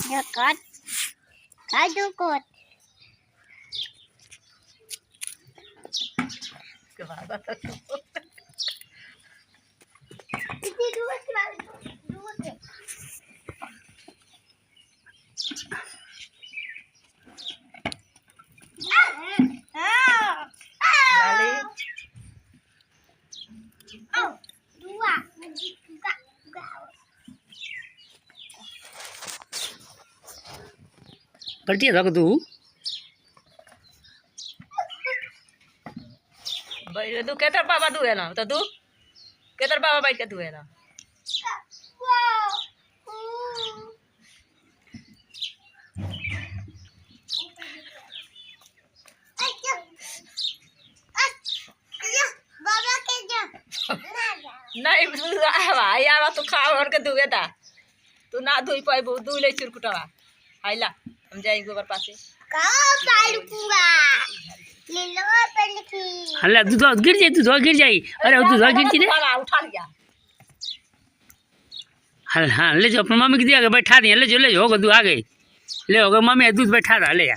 Ya kat. Kadu kot. Ini dua sekali. Dua ke? Lali. Oh, dua. Juga. पलटी है तू भाई तू केतर बाबा तू है ना तो तू केतर बाबा बैठ के तू है ना नहीं भाई यार तू खा और के दुए था तू ना धोई पाई बहु दू ले चिरकुटवा आइला हम जाई गोबर पासे का पालूंगा ले लो पहले की हल्ला तू तो गिर जाई अरे तू तो गिर जाई वाला उठा लिया हाँ ले जाओ अपनी मम्मी की दिया बैठा दिया ले जाओ हो तू आ गई ले हो मम्मी दूध बैठा रहा ले जा